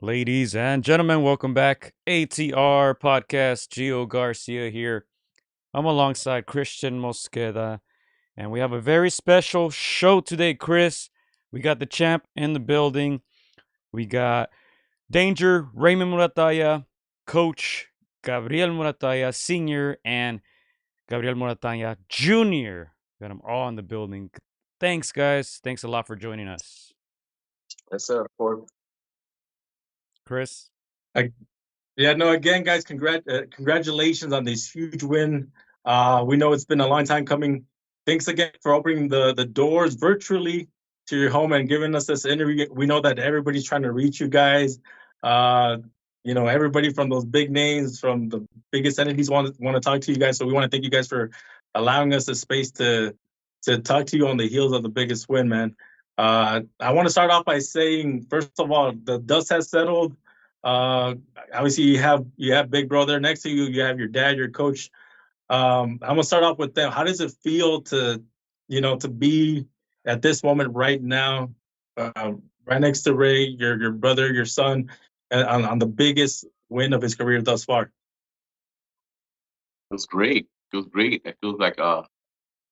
Ladies and gentlemen, welcome back. ATR podcast. Gio Garcia here. I'm alongside Christian Mosqueda, and we have a very special show today, Chris. We got the champ in the building. We got Danger, Raymond Muratalla, Coach Gabriel Muratalla Sr., and Gabriel Muratalla Jr. Got them all in the building. Thanks, guys. Thanks a lot for joining us. Yes, sir. Chris? Yeah, no, again, guys, congratulations on this huge win. We know it's been a long time coming. Thanks again for opening the doors virtually to your home and giving us this interview. We know that everybody's trying to reach you guys. Everybody from those big names, from the biggest entities want to talk to you guys. So we want to thank you guys for allowing us the space to talk to you on the heels of the biggest win, man. I want to start off by saying, first of all, the dust has settled. Obviously, you have Big Brother next to you. You have your dad, your coach. I'm gonna start off with them. How does it feel to be at this moment right now, right next to Ray, your brother, your son, on the biggest win of his career thus far? It was great. It was great. It feels like,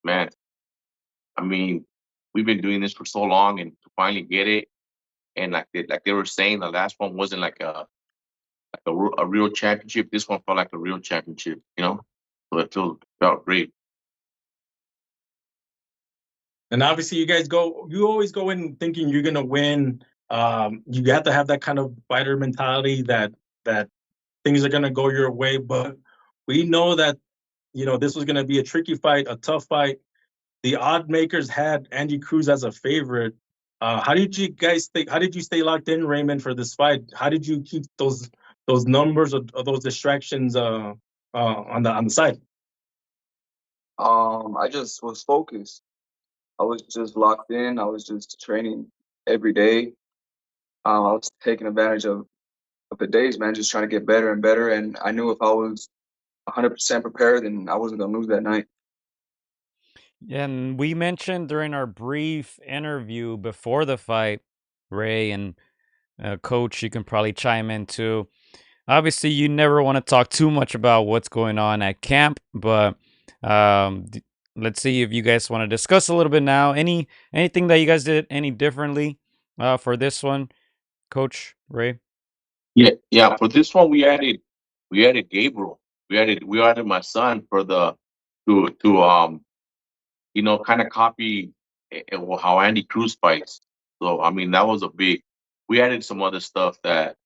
man, I mean, we've been doing this for so long, and to finally get it, and like they were saying, the last one wasn't like a real championship. This one felt like a real championship, So it felt great. And obviously, you always go in thinking you're gonna win. You have to have that kind of fighter mentality that things are gonna go your way. But we know that this was gonna be a tricky fight, a tough fight. The odd makers had Andy Cruz as a favorite. How did you guys think? How did you stay locked in, Raymond, for this fight? How did you keep those numbers or those distractions on the side? I just was focused. I was just locked in. I was just training every day. I was taking advantage of the days, man, just trying to get better and better. And I knew if I was 100% prepared, then I wasn't going to lose that night. And we mentioned during our brief interview before the fight, Ray and Coach, you can probably chime in too. Obviously, you never want to talk too much about what's going on at camp, but let's see if you guys want to discuss a little bit now. Anything that you guys did any differently for this one, Coach Ray? Yeah. For this one, we added Gabriel. We added my son for the to kind of copy how Andy Cruz fights. So I mean, that was a big. We added some other stuff that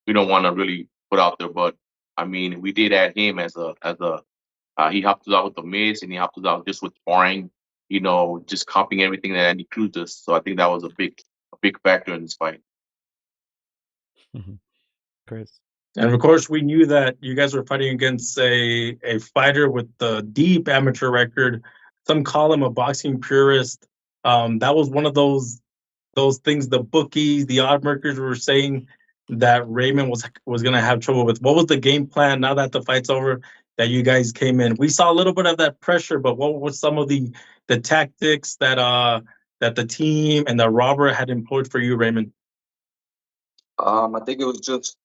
we don't want to really put out there, but I mean, we did add him as a he helped us out with the mids, and he helped us out just with sparring. Just copying everything that Andy Cruz does. So I think that was a big factor in this fight. Chris. And of course, we knew that you guys were fighting against a fighter with a deep amateur record. Some call him a boxing purist. That was one of those things the bookies, the odd markers were saying that Raymond was going to have trouble with. What was the game plan now that the fight's over that you guys came in? We saw a little bit of that pressure, but what was some of the tactics that the team and the robber had employed for you, Raymond? I think it was just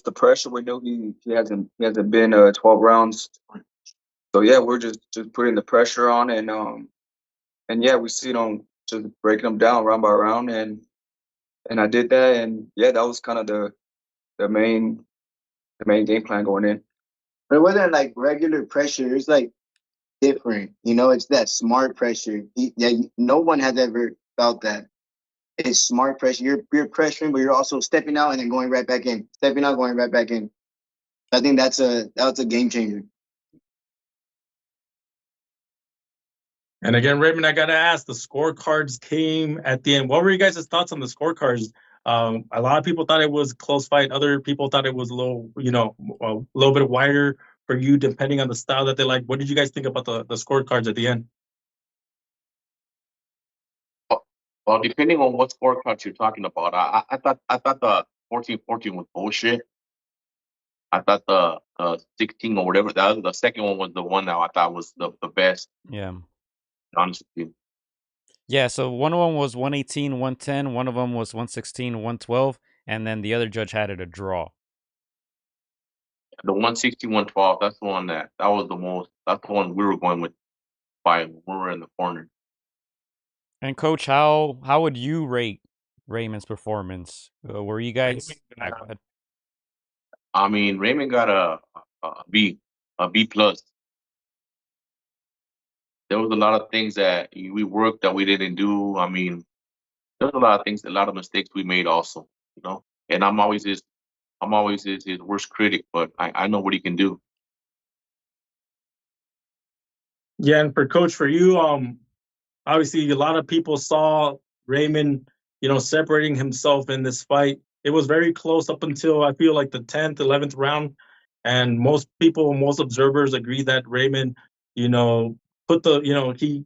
the pressure. We knew he hasn't been 12 rounds. So yeah, we're just putting the pressure on, and yeah, we see them just breaking them down round by round, and I did that, and yeah, that was kind of the main game plan going in. But it wasn't like regular pressure. It's like different. It's that smart pressure. No one has ever felt that. It's smart pressure. You're pressuring, but you're also stepping out and then going right back in. Stepping out, going right back in. I think that's a game changer. And again, Raymond, I gotta ask, the scorecards came at the end. What were you guys' thoughts on the scorecards? A lot of people thought it was a close fight. Other people thought it was a little bit wider for you, depending on the style that they like. What did you guys think about the scorecards at the end? Well, depending on what scorecards you're talking about, I thought the 14-14 was bullshit. I thought the 16 or whatever the second one was the one that I thought was the best. Yeah. Honestly. Yeah, so one of them was 118, 110. One of them was 116, 112. and then the other judge had it a draw. The 160-112. That's the one that was the most. That's the one we were going with by when we were in the corner. And Coach, how would you rate Raymond's performance? Were you guys? Go ahead. I mean, Raymond got a B plus. There was a lot of things that we worked that we didn't do. I mean, there's a lot of things, a lot of mistakes we made also, you know. And I'm always his worst critic, but I know what he can do. Yeah, and for Coach, for you, obviously a lot of people saw Raymond, separating himself in this fight. It was very close up until I feel like the 10th, 11th round, and most people, most observers agree that Raymond, put the, he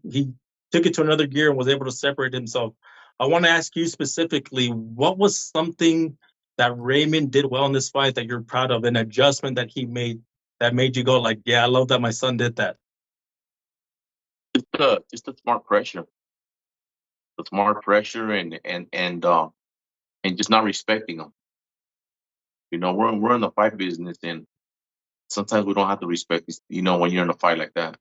took it to another gear and was able to separate himself. I want to ask you specifically, what was something that Raymond did well in this fight that you're proud of, an adjustment that he made that made you go like, yeah, I love that my son did that? Just the smart pressure, and just not respecting them. You know, we're in the fight business, and sometimes we don't have to respect, when you're in a fight like that.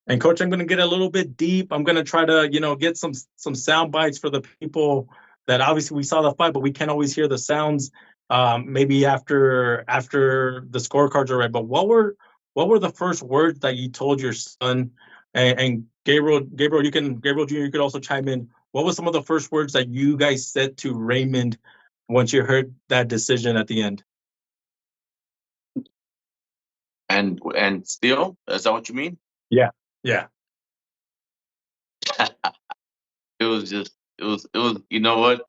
And Coach, I'm going to get a little bit deep. I'm going to try to, get some sound bites for the people that obviously we saw the fight, but we can't always hear the sounds. Maybe after the scorecards are read. But what were the first words that you told your son? And Gabriel Jr., you could also chime in. What was some of the first words that you guys said to Raymond once you heard that decision at the end? And still, is that what you mean? Yeah. It was you know what?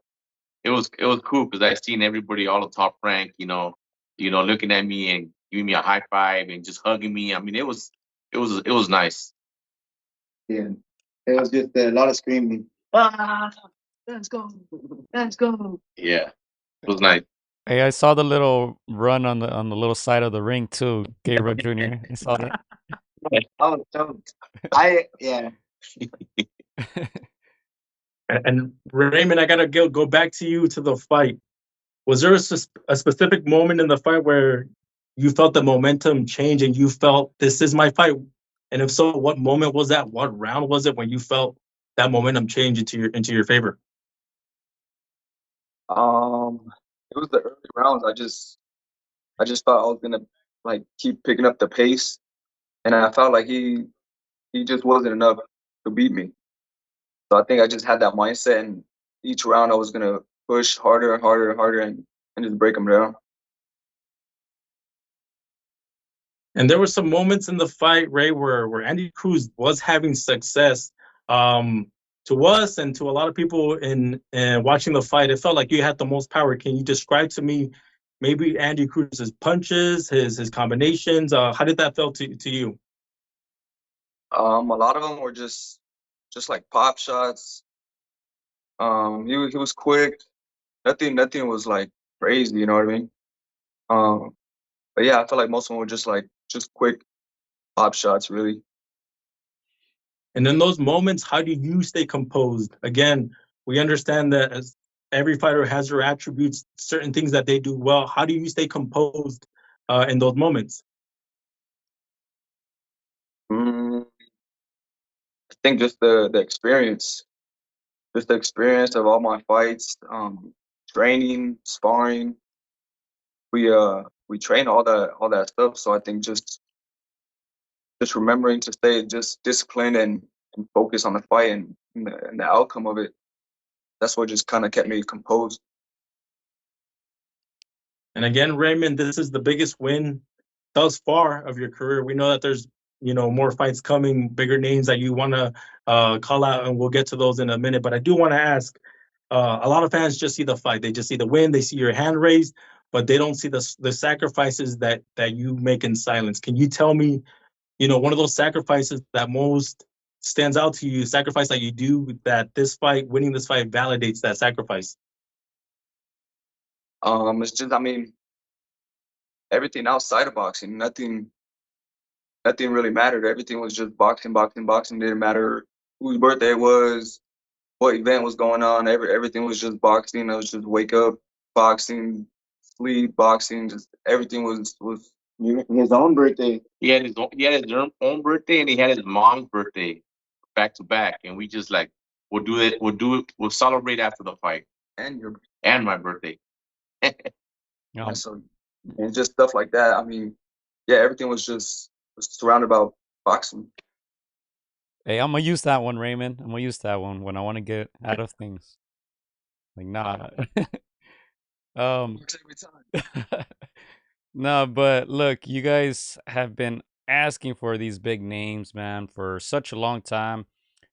It was cool because I seen everybody, all the top rank, looking at me and giving me a high five and just hugging me. I mean, it was nice. Yeah, it was just a lot of screaming. Ah, let's go, let's go. Yeah, it was nice. Hey, I saw the little run on the little side of the ring too, Gabriel Jr. I saw that. Oh, so yeah. And Raymond, I gotta go back to you to the fight. Was there a specific moment in the fight where you felt the momentum change and you felt this is my fight? And if so, what moment was that? What round was it when you felt that momentum change into your favor? It was the early rounds. I just thought I was gonna like keep picking up the pace, and I felt like he just wasn't enough to beat me. So I think I just had that mindset, and each round I was gonna push harder and harder and harder, and just break him down. And there were some moments in the fight, Ray, where Andy Cruz was having success. To us and to a lot of people in watching the fight, it felt like you had the most power. Can you describe to me maybe Andy Cruz's punches, his combinations? How did that feel to you? A lot of them were just like pop shots. He was quick. Nothing was like crazy. You know what I mean? But yeah, I felt like most of them were just quick pop shots, really. And in those moments, how do you stay composed? Again, we understand that as every fighter has their attributes, certain things that they do well. How do you stay composed in those moments? I think just the experience, just the experience of all my fights, training, sparring. We train all that stuff. So I think just remembering to stay just disciplined and focus on the fight and the outcome of it. That's what just kind of kept me composed. And again, Raymond, this is the biggest win thus far of your career. We know that there's more fights coming, bigger names that you want to call out, and we'll get to those in a minute. But I do want to ask, a lot of fans just see the fight, they just see the win, they see your hand raised, but they don't see the sacrifices that you make in silence. Can you tell me, one of those sacrifices that most stands out to you, sacrifice that you do, that winning this fight validates that sacrifice? It's just, I mean, everything outside of boxing, nothing really mattered. Everything was just boxing, boxing, boxing. Didn't matter whose birthday it was, what event was going on. Everything was just boxing. It was just wake up, boxing, sleep, boxing. Just everything was His own birthday. He had his own birthday, and he had his mom's birthday back to back, and we just like we'll celebrate after the fight and your and my birthday. Um, so and just stuff like that. I mean, yeah, everything was just surrounded about boxing. hey, I'm gonna use that one, Raymond. I'm gonna use that one when I want to get out of things. Like, nah. Works every time. No, but look, you guys have been asking for these big names, man, for such a long time.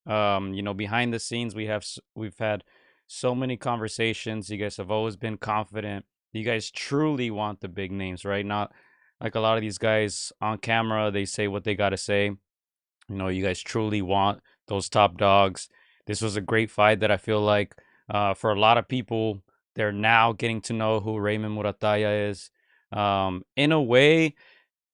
Behind the scenes, we've had so many conversations. You guys have always been confident. You guys truly want the big names, right? Not like a lot of these guys on camera, they say what they got to say. You guys truly want those top dogs. This was a great fight that I feel like for a lot of people, they're now getting to know who Raymond Muratalla is. In a way,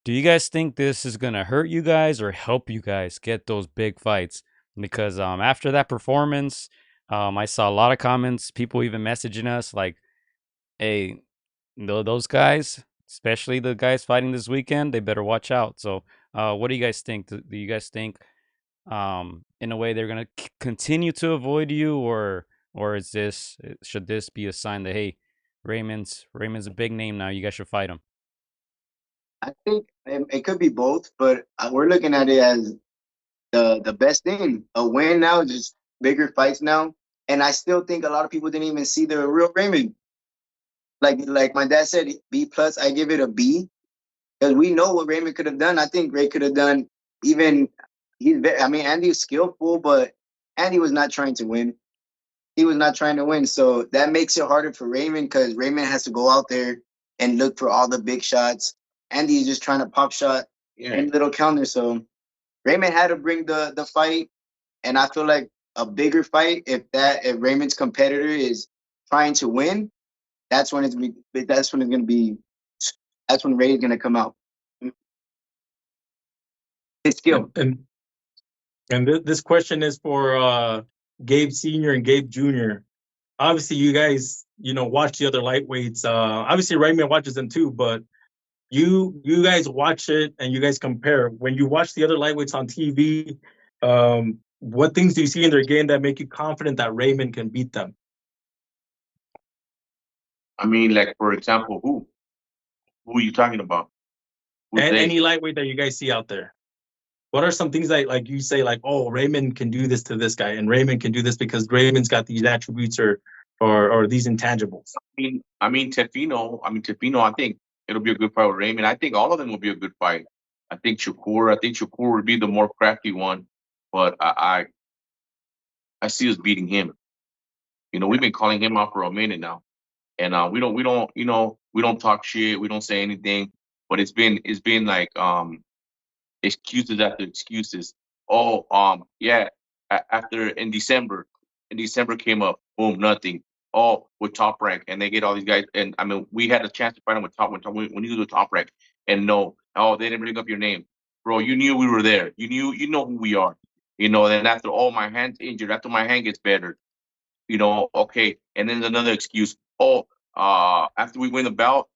do you guys think this is going to hurt you guys or help you guys get those big fights? Because after that performance, I saw a lot of comments, people even messaging us like, hey, those guys, especially the guys fighting this weekend, they better watch out. So, what do you guys think? Do you guys think, in a way, they're gonna continue to avoid you, or should this be a sign that, hey, Raymond's a big name now, you guys should fight him? I think it could be both, but we're looking at it as the best thing. A win now, just bigger fights now, and I still think a lot of people didn't even see the real Raymond. Like my dad said, B plus. I give it a B because we know what Raymond could have done. I think Ray could have done even. I mean, Andy's skillful, but Andy was not trying to win. He was not trying to win, so that makes it harder for Raymond because Raymond has to go out there and look for all the big shots. Andy is just trying to pop shot and little counter. So Raymond had to bring the fight, and I feel like a bigger fight if Raymond's competitor is trying to win, that's when it's gonna be that's when Ray's gonna come out. His skill. And this question is for Gabe Sr. and Gabe Jr. Obviously, you guys, watch the other lightweights. Obviously, Raymond watches them too, but you guys watch it and you guys compare. When you watch the other lightweights on TV, what things do you see in their game that make you confident that Raymond can beat them? I mean, like for example, who are you talking about? And any lightweight that you guys see out there. What are some things that like you say like, oh, Raymond can do this to this guy, and Raymond can do this because Raymond's got these attributes or these intangibles? I mean, Teofimo. I think it'll be a good fight with Raymond. I think all of them will be a good fight. I think Shakur would be the more crafty one, but I see us beating him. We've been calling him out for a minute now, and we don't talk shit. We don't say anything, but it's been like excuses after excuses. Oh, yeah. After in December came up, boom, nothing. Oh, with Top Rank, and they get all these guys. And I mean, we had a chance to fight him with when he was with Top Rank, and no, oh, they didn't bring up your name, bro. You knew we were there. You know who we are. Then after my hand's injured, after my hand gets better, okay. And then another excuse. Oh, after we win the belt,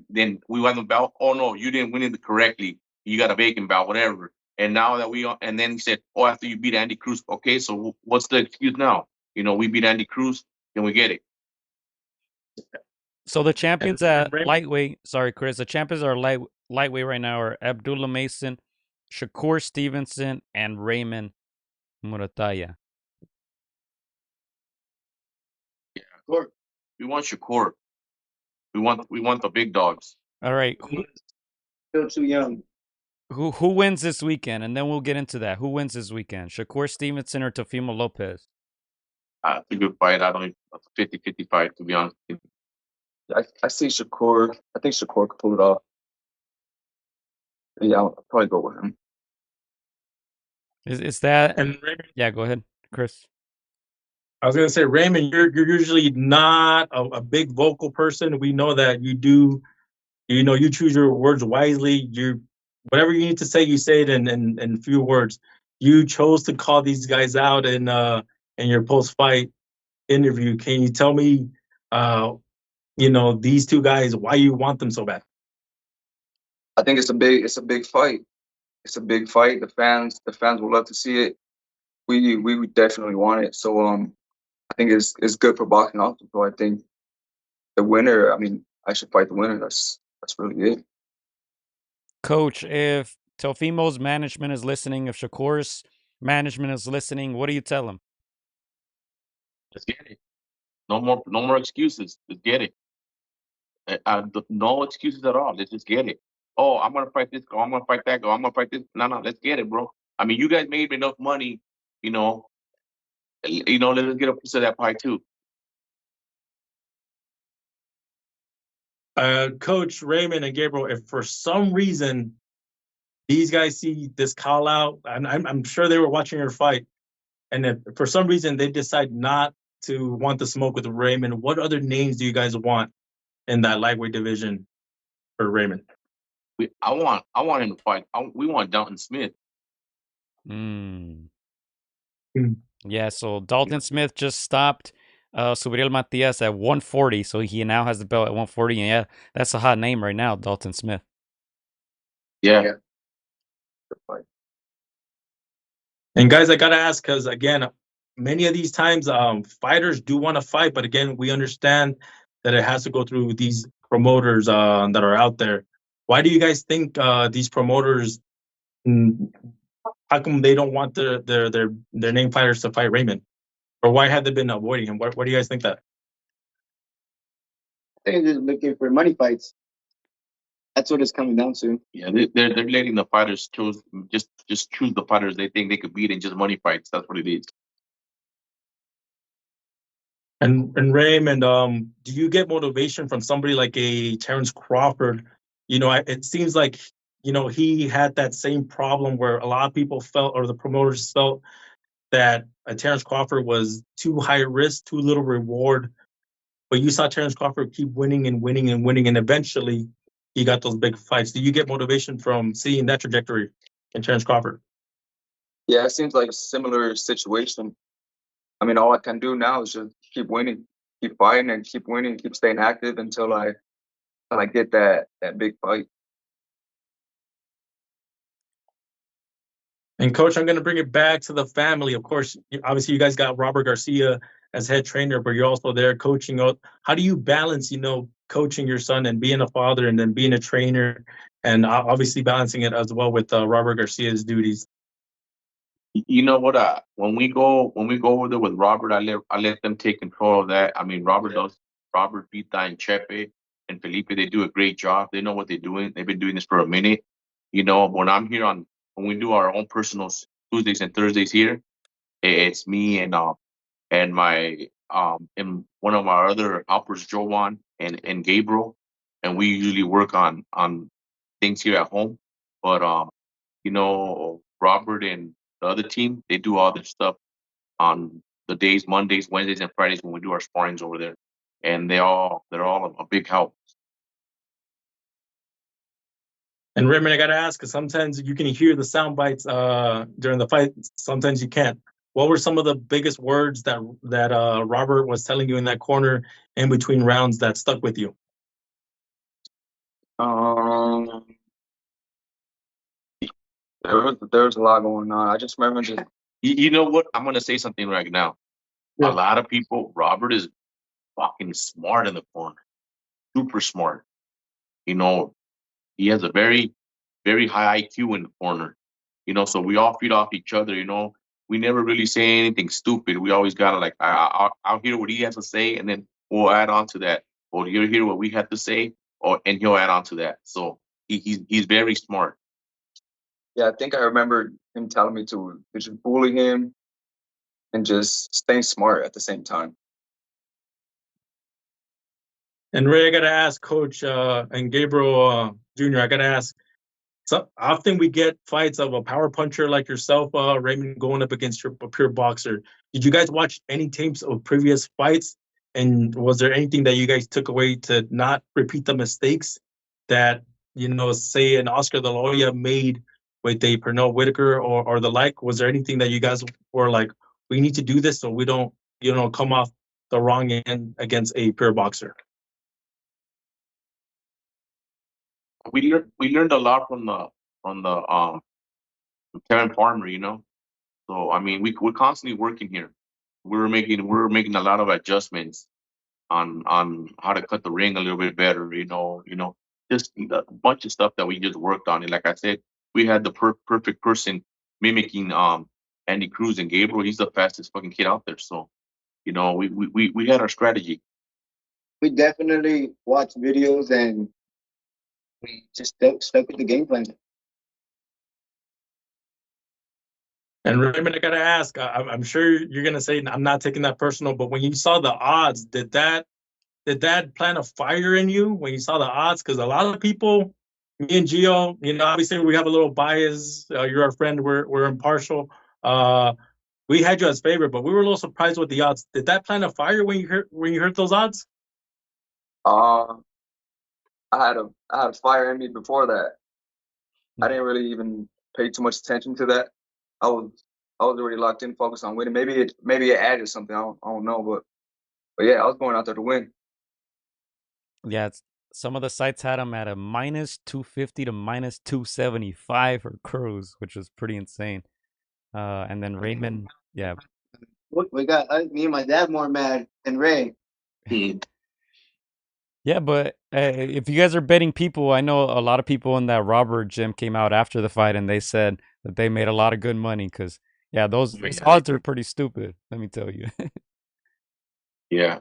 then we won the belt. Oh no, you didn't win it correctly. You got a vacant belt, whatever. And now that and then he said, oh, after you beat Andy Cruz, okay. So what's the excuse now? We beat Andy Cruz, then we get it. So the champions at lightweight, sorry, Chris, the champions are lightweight right now are Abdullah Mason, Shakur Stevenson, and Raymond Muratalla. Yeah, Shakur. We want Shakur. We want the big dogs. All right. Still too young. Who wins this weekend? And then we'll get into that. Who wins this weekend? Shakur Stevenson or Teofimo Lopez? It's a good fight. I don't even 50-50 fight, to be honest. I see Shakur. I think Shakur could pull it off. Yeah, I'll probably go with him. Is that? And Raymond, yeah, go ahead, Chris. I was gonna say, Raymond, you're usually not a big vocal person. We know that you do. You choose your words wisely. Whatever you need to say, you say it in few words. You chose to call these guys out in in your post-fight interview. Can you tell me, these two guys, why you want them so bad? I think it's a big fight. It's a big fight. The fans would love to see it. We would definitely want it. So I think it's good for boxing also. So I think the winner. I mean, I should fight the winner. That's really it. Coach, if Teofimo's management is listening, if Shakur's management is listening, what do you tell him? Let's get it. No more excuses. Let's get it. No excuses at all. Let's just get it. Oh, I'm gonna fight this guy. I'm gonna fight that guy. I'm gonna fight this. No, let's get it, bro. I mean, you guys made enough money. Let's get a piece of that pie too. Coach Raymond and Gabriel, if for some reason these guys see this call out, and I'm sure they were watching your fight, and if for some reason they decide not to want the smoke with Raymond, what other names do you guys want in that lightweight division for Raymond? I want him to fight. We want Dalton Smith. Yeah, so Dalton Smith just stopped Gabriel Muratalla at 140, so he now has the belt at 140. And yeah, that's a hot name right now, Dalton Smith. Yeah. And guys, I gotta ask, because again, many of these times fighters do want to fight, but again, we understand that it has to go through these promoters that are out there. Why do you guys think these promoters, how come they don't want their name fighters to fight Raymond? Or why have they been avoiding him? What do you guys think that? I think they're just looking for money fights. That's what it's coming down to. Yeah, they're letting the fighters choose the fighters they think they could beat in just money fights. That's what it is. And Raymond, do you get motivation from somebody like a Terrence Crawford? It seems like he had that same problem where a lot of people felt, or the promoters felt, that Terrence Crawford was too high risk, too little reward. But you saw Terrence Crawford keep winning and winning and winning, and eventually he got those big fights. Do you get motivation from seeing that trajectory in Terrence Crawford? Yeah, it seems like a similar situation. I mean, all I can do now is just keep winning, keep fighting, and keep winning, keep staying active until I get that big fight. And Coach, I'm going to bring it back to the family. Of course, obviously you guys got Robert Garcia as head trainer, but you're also there coaching. How do you balance, coaching your son and being a father and then being a trainer, and obviously balancing it as well with Robert Garcia's duties? You know what? When we go over there with Robert, I let them take control of that. I mean, Robert, Vita, and Chepe and Felipe, they do a great job. They know what they're doing. They've been doing this for a minute. When I'm here when we do our own personals Tuesdays and Thursdays here, it's me and my and one of our other helpers, Jovan and Gabriel, and we usually work on things here at home. But Robert and the other team, they do all their stuff on the days, Mondays, Wednesdays, and Fridays when we do our sparrings over there, and they're all a big help. And Raymond, I got to ask, because sometimes you can hear the sound bites during the fight. Sometimes you can't. What were some of the biggest words that Robert was telling you in that corner in between rounds that stuck with you? There was a lot going on. I just remember just. You know what? I'm gonna say something right now. Yeah. A lot of people, Robert is fucking smart in the corner, super smart. He has a very, very high IQ in the corner. So we all feed off each other. We never really say anything stupid. We always gotta I'll hear what he has to say, and then we'll add on to that. Or he'll hear what we have to say, and he'll add on to that. So he's very smart. Yeah, I think I remember him telling me to just bully him and just stay smart at the same time. And Ray, I got to ask Coach and Gabriel Jr., I got to ask, so often we get fights of a power puncher like yourself, Raymond, going up against a pure boxer. Did you guys watch any tapes of previous fights? And was there anything that you guys took away to not repeat the mistakes that, say an Oscar De La Hoya made with a Pernell Whitaker or the like? Was there anything that you guys were like, we need to do this so we don't, come off the wrong end against a pure boxer? We learned a lot from the Kevin Farmer, So I mean, we're constantly working here. We're making a lot of adjustments on how to cut the ring a little bit better. Just a bunch of stuff that we just worked on. And like I said, we had the perfect person mimicking Andy Cruz and Gabriel. He's the fastest fucking kid out there. So we had our strategy. We definitely watched videos and we just stuck with the game plan. And Raymond, I gotta ask. I'm sure you're gonna say I'm not taking that personal, but when you saw the odds, did that plant a fire in you when you saw the odds? Because a lot of people, me and Gio, obviously we have a little bias. You're our friend. We're impartial. We had you as favorite, but we were a little surprised with the odds. Did that plant a fire when you heard those odds? I had a fire in me before that. I didn't really even pay too much attention to that. I was already locked in, focused on winning. Maybe it added something. I don't know, but yeah, I was going out there to win. Yeah, some of the sites had him at a -250 to -275 for Cruz, which was pretty insane. And then Raymond, yeah. We got me and my dad more mad than Ray. Yeah, but if you guys are betting people, I know a lot of people in that Robert gym came out after the fight and they said that they made a lot of good money because, yeah, those odds are pretty stupid, let me tell you. Yeah.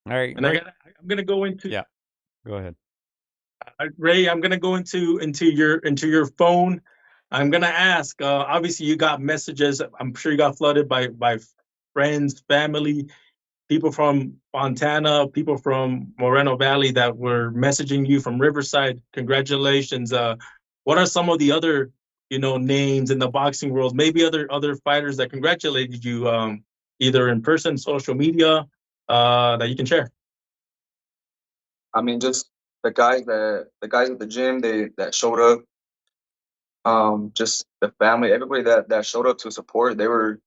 All right. And I'm gonna go into. Yeah, go ahead. Ray, I'm gonna go into your phone. I'm gonna ask. Obviously, you got messages. I'm sure you got flooded by friends, family, people from Fontana, people from Moreno Valley that were messaging you from Riverside. Congratulations. What are some of the other names in the boxing world? Maybe other fighters that congratulated you, either in person, social media, that you can share. I mean, just the guys at the gym that showed up. Just the family, everybody that showed up to support. They were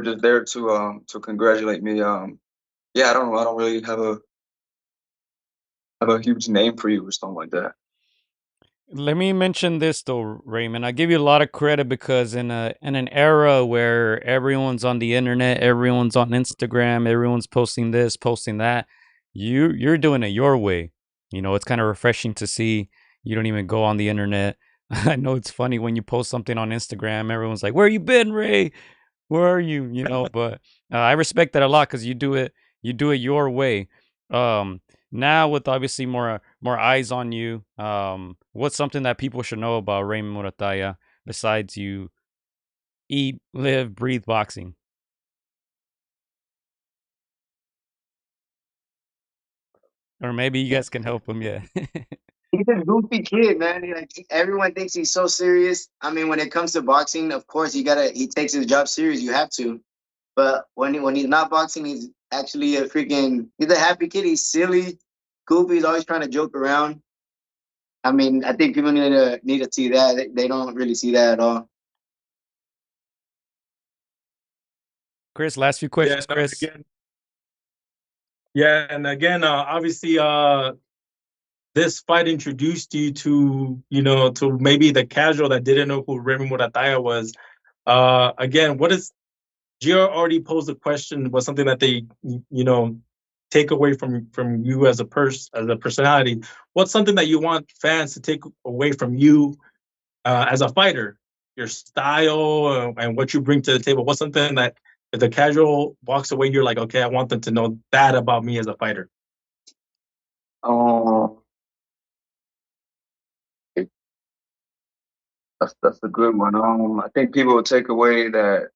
just there to congratulate me. Yeah, I don't know. I don't really have a huge name for you or something like that. Let me mention this though, Raymond. I give you a lot of credit because in an era where everyone's on the internet, everyone's on Instagram, everyone's posting this, posting that, you're doing it your way. It's kind of refreshing to see you don't even go on the internet. I know it's funny when you post something on Instagram, everyone's like, "Where you been, Ray? Where are you?" But I respect that a lot because you do it your way. Now with obviously more eyes on you, what's something that people should know about Raymond Muratalla besides you eat, live, breathe boxing? Or maybe you guys can help him. Yeah. He's a goofy kid, man. Everyone thinks he's so serious. I mean, when it comes to boxing, of course, he takes his job serious. You have to. But when he's not boxing, he's actually he's a happy kid. He's silly, goofy. He's always trying to joke around. I mean, I think people need to see that. They don't really see that at all. Chris, last few questions, Chris. And again, obviously, this fight introduced you to maybe the casual that didn't know who Raymond Muratalla was. Again, what is Gio already posed the question? Was something that they take away from you as a personality? What's something that you want fans to take away from you as a fighter? Your style and what you bring to the table. What's something that if the casual walks away, you're like, okay, I want them to know that about me as a fighter? That's a good one. I think people will take away that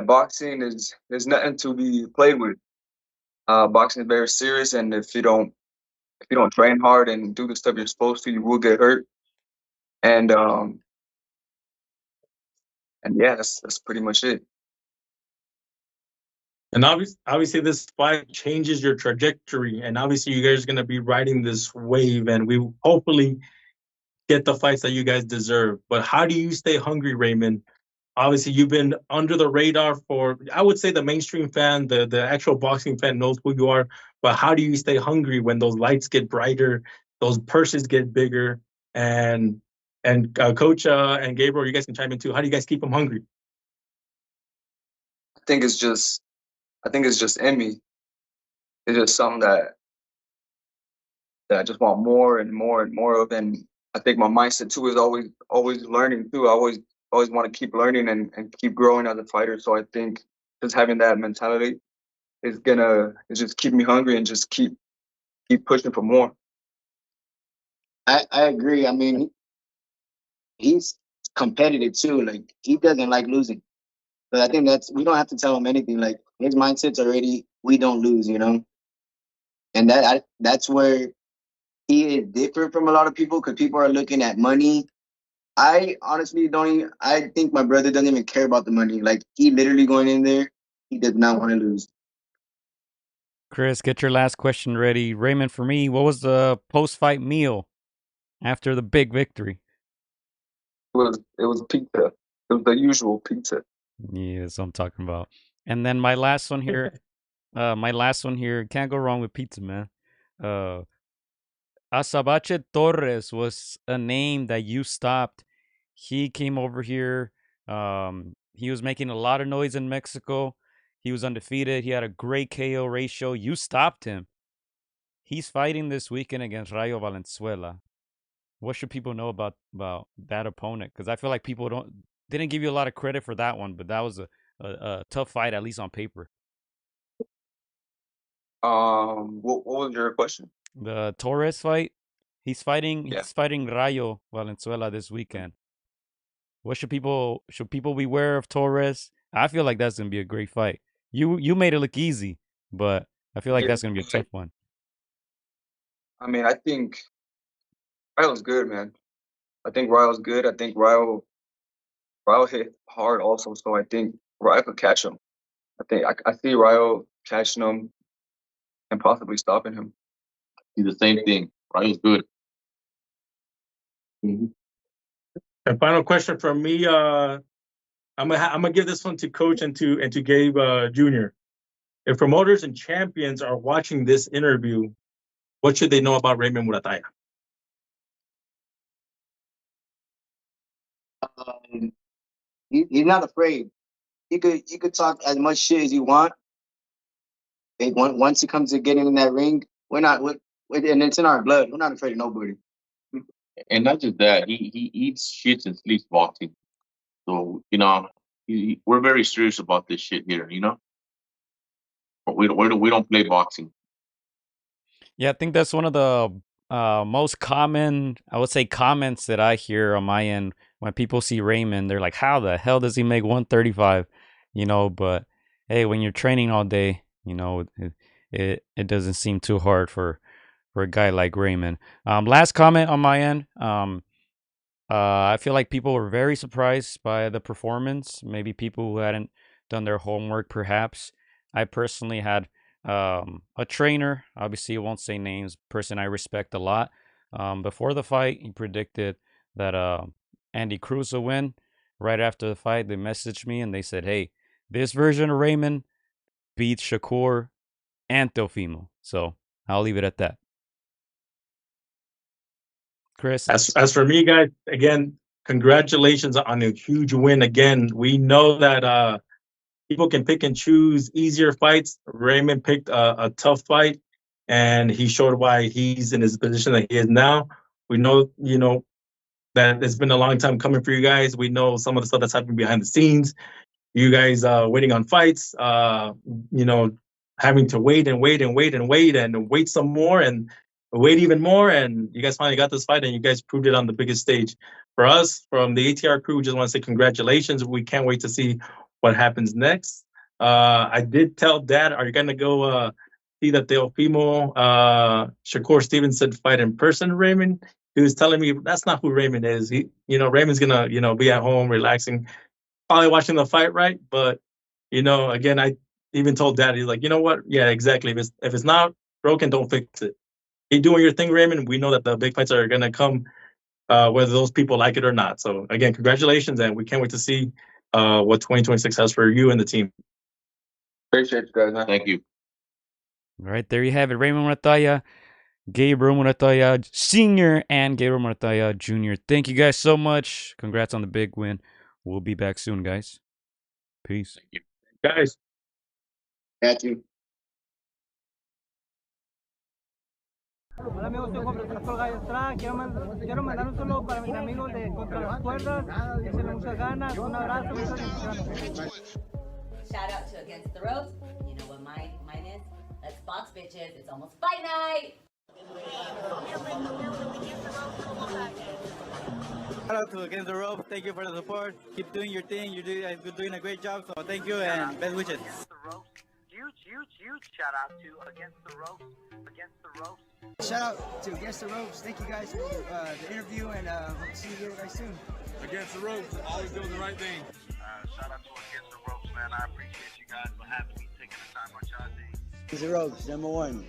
boxing is nothing to be played with. Boxing is very serious, and if you don't train hard and do the stuff you're supposed to, you will get hurt. And yeah, that's pretty much it. And obviously, this fight changes your trajectory, and obviously, you guys are going to be riding this wave, and we hopefully get the fights that you guys deserve. But how do you stay hungry, Raymond? Obviously, you've been under the radar for, I would say, the mainstream fan, the actual boxing fan knows who you are. But how do you stay hungry when those lights get brighter, those purses get bigger, and Coach and Gabriel, you guys can chime in too. How do you guys keep them hungry? I think it's just in me. It's just something that I just want more and more and more of. And I think my mindset too is always learning too. I always want to keep learning and keep growing as a fighter. So I think just having that mentality is just keep me hungry and just keep pushing for more. I agree. I mean, he's competitive too. Like, he doesn't like losing. But I think we don't have to tell him anything. Like, his mindset's already, we don't lose, you know? And that's where he is different from a lot of people, because people are looking at money. I honestly I think my brother doesn't even care about the money. Like, he literally going in there, he does not want to lose. Chris, get your last question ready. Raymond, for me, what was the post-fight meal after the big victory? It was pizza. It was the usual pizza. Yeah, that's what I'm talking about. And then my last one here, can't go wrong with pizza, man. Asabache Torres was a name that you stopped. He came over here. He was making a lot of noise in Mexico. He was undefeated. He had a great KO ratio. You stopped him. He's fighting this weekend against Rayo Valenzuela. What should people know about that opponent? Because I feel like people didn't give you a lot of credit for that one, but that was a tough fight, at least on paper. What was your question? The Torres fight. He's fighting Rayo Valenzuela this weekend. What should people beware of Torres? I feel like that's gonna be a great fight. You made it look easy, but I feel like that's gonna be a tough one. I mean, I think Rayo's good, man. I think Rayo's good. I think Rayo hit hard also, so I think Rayo could catch him. I think I see Rayo catching him and possibly stopping him. See the same thing. Rayo's good. Mm-hmm. And final question from me. I'm gonna give this one to Coach and to Gabe Jr. If promoters and champions are watching this interview, what should they know about Raymond Muratalla? He's not afraid. You could talk as much shit as you want. Once it comes to getting in that ring, we're not, and it's in our blood. We're not afraid of nobody. And not just that, he eats shit and sleeps boxing. So, you know, we're very serious about this shit here, you know? We don't play boxing. Yeah, I think that's one of the most common, I would say, comments that I hear on my end when people see Raymond. They're like, how the hell does he make 135? You know, but hey, when you're training all day, you know, it doesn't seem too hard for a guy like Raymond. Last comment on my end. I feel like people were very surprised by the performance. Maybe people who hadn't done their homework, perhaps. I personally had a trainer, obviously I won't say names, person I respect a lot. Before the fight, he predicted that Andy Cruz will win. Right after the fight, they messaged me and they said, hey, this version of Raymond beats Shakur and Teofimo. So I'll leave it at that. Chris? As for me, guys, again, congratulations on a huge win. Again, we know that people can pick and choose easier fights. Raymond picked a tough fight, and he showed why he's in his position that he is now. We know, you know, that it's been a long time coming for you guys. We know some of the stuff that's happening behind the scenes. You guys waiting on fights, you know, having to wait and wait and wait and wait and wait some more and wait even more. And you guys finally got this fight and you guys proved it on the biggest stage. For us, from the AtR crew, we just want to say congratulations. We can't wait to see what happens next. I did tell Dad, are you going to go see the Teofimo Shakur Stevenson fight in person, Raymond? He was telling me that's not who Raymond is. He, you know, Raymond's going to, you know, be at home relaxing, probably watching the fight, right? But, you know, again, I even told Dad, he's like, you know what? Yeah, exactly. If it's not broken, don't fix it. Keep doing your thing, Raymond. We know that the big fights are going to come whether those people like it or not. So again, congratulations, and we can't wait to see what 2026 has for you and the team. Appreciate you guys, man. Thank you. All right, there you have it. Raymond Muratalla, Gabriel Muratalla Sr., and Gabriel Muratalla Jr. Thank you guys so much. Congrats on the big win. We'll be back soon, guys. Peace. Thank you. Guys. Got you. Hola amigos, soy Juan Francisco Gallo Estrada. Quiero mandar un saludo para mis amigos de Contra las Cuerdas. Échenle muchas ganas. Un abrazo, muchas bendiciones. Shout out to Against the Ropes. You know what mine is? Let's box, bitches. It's almost fight night. Shout out to Against the Ropes. Thank you for the support. Keep doing your thing. You're doing a great job. So thank you and best wishes. Huge shout out to Against the Ropes. Against the Ropes. Shout out to Against the Ropes. Thank you guys for the interview, and hope to see you guys soon. Against the Ropes, always doing the right thing. Shout out to Against the Ropes, man. I appreciate you guys for having me, taking the time on y'all day. Against the Ropes, #1.